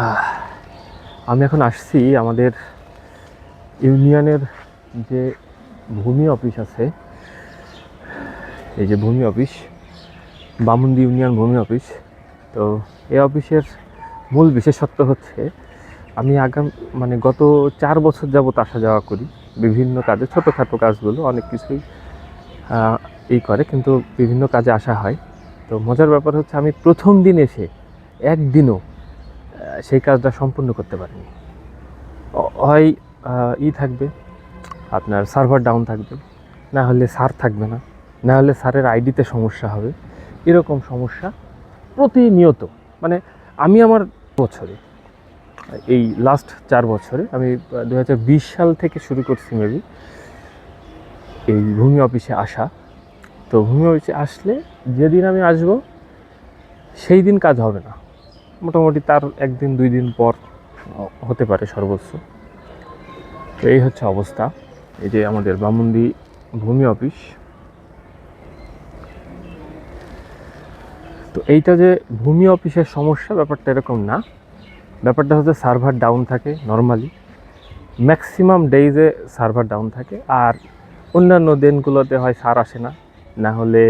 আহ, আমি এখন আসছি আমাদের ইউনিয়নের যে ভূমি অফিস আছে, এই যে ভূমি অফিস, বামুন্দি ইউনিয়ন ভূমি অফিস। তো এই অফিসের মূল বিশেষত্ব হচ্ছে আমি গত 4 বছর যাবত আসা যাওয়া করি বিভিন্ন কাজে, ছোটোখাটো কাজগুলো অনেক কিছুই এই করে, কিন্তু বিভিন্ন কাজে আসা হয়। তো মজার ব্যাপার হচ্ছে আমি প্রথম দিন এসে একদিনও সেই কাজটা সম্পূর্ণ করতে পারিনি। হয় থাকবে, আপনার সার্ভার ডাউন থাকবে, না হলে সার থাকবে না, না হলে সারের আইডিতে সমস্যা হবে। এরকম সমস্যা প্রতিনিয়ত, মানে আমি আমার বছরে, এই লাস্ট 4 বছরে আমি 2020 সাল থেকে শুরু করছি মেবি এই ভূমি অফিসে আসা। তো ভূমি অফিসে আসলে যেদিন আমি আসব সেই দিন কাজ হবে না, মোটামুটি তার 1-2 দিন পর হতে পারে সর্বোচ্চ। তো এই হচ্ছে অবস্থা। এই যে আমাদের বামুন্দি ভূমি অফিস। তো এইটা যে ভূমি অফিসের সমস্যা, ব্যাপারটা এরকম না। ব্যাপারটা হচ্ছে সার্ভার ডাউন থাকে নর্মালি, ম্যাক্সিমাম ডেইজে সার্ভার ডাউন থাকে। আর অন্যান্য দিনগুলোতে হয় সার আসে না, না হলে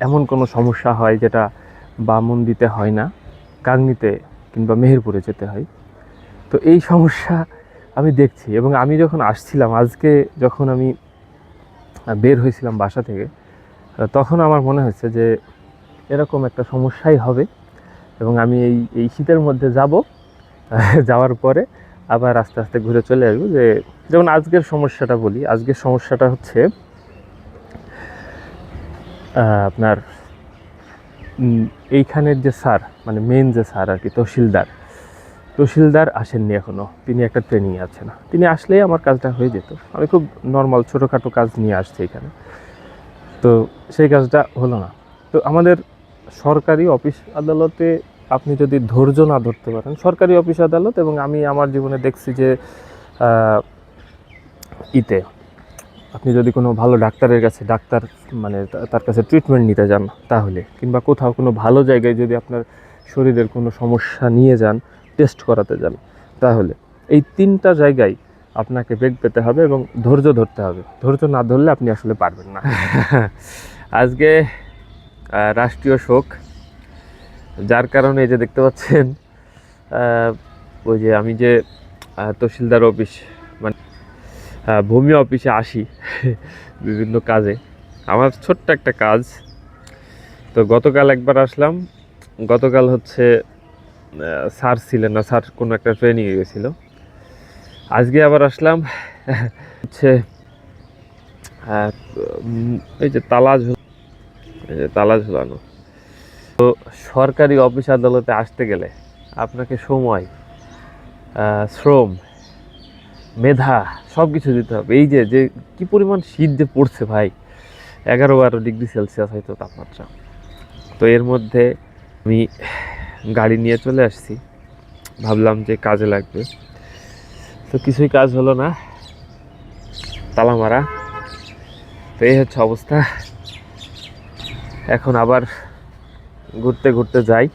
এমন কোনো সমস্যা হয় যেটা বামুন্দিতে হয় না, গাংনীতে কিংবা মেহেরপুরে যেতে হয়। তো এই সমস্যা আমি দেখছি, এবং আমি যখন আসছিলাম, আজকে যখন আমি বের হয়েছিলাম বাসা থেকে, তখন আমার মনে হচ্ছে যে এরকম একটা সমস্যাই হবে, এবং আমি এই শীতের মধ্যে যাব, যাওয়ার পরে আবার আস্তে আস্তে ঘুরে চলে আসবো। যেমন আজকের সমস্যাটা বলি, আজকের সমস্যাটা হচ্ছে আপনার এইখানের যে স্যার, মানে মেন যে স্যার আর কি, তহসিলদার আসেননি এখনও, তিনি একটা ট্রেনিংয়ে আছেন। তিনি আসলেই আমার কাজটা হয়ে যেত। আমি খুব নর্মাল ছোটোখাটো কাজ নিয়ে আসছি এখানে, তো সেই কাজটা হলো না। তো আমাদের সরকারি অফিস আদালতে আপনি যদি ধৈর্য না ধরতে পারেন, সরকারি অফিস আদালত, এবং আমি আমার জীবনে দেখছি যে আপনি যদি কোনো ভালো ডাক্তারের কাছে তার কাছে ট্রিটমেন্ট নিতে যান, তাহলে কিংবা কোথাও কোনো ভালো জায়গায় যদি আপনার শরীরের কোনো সমস্যা নিয়ে যান, টেস্ট করাতে যান, তাহলে এই 3টা জায়গায় আপনাকে বেগ পেতে হবে এবং ধৈর্য ধরতে হবে। ধৈর্য না ধরলে আপনি আসলে পারবেন না। আজকে রাষ্ট্রীয় শোক, যার কারণে এই যে দেখতে পাচ্ছেন, ওই যে আমি যে তহসিলদার অফিস, মানে ভূমি অফিসে আসি বিভিন্ন কাজে, আমার ছোট্ট একটা কাজ। তো গতকাল একবার আসলাম, গতকাল হচ্ছে স্যার ছিলেন না, স্যার কোনো একটা ট্রেনিংয়ে গেছিল। আজকে আবার আসলাম, হচ্ছে এই যে তালা ঝুলানো। তো সরকারি অফিস আদালতে আসতে গেলে আপনাকে সময়, শ্রম, মেধা সব কিছু দিতে হবে। এই যে যে কি পরিমাণ শীত যে পড়ছে ভাই, 11-12 ডিগ্রি সেলসিয়াস হয়তো তাপমাত্রা। তো এর মধ্যে আমি গাড়ি নিয়ে চলে আসছি, ভাবলাম যে কাজে লাগবে, তো কিছুই কাজ হলো না, তালা মারা। তো এই হচ্ছে অবস্থা। এখন আবার ঘুরতে ঘুরতে যাই।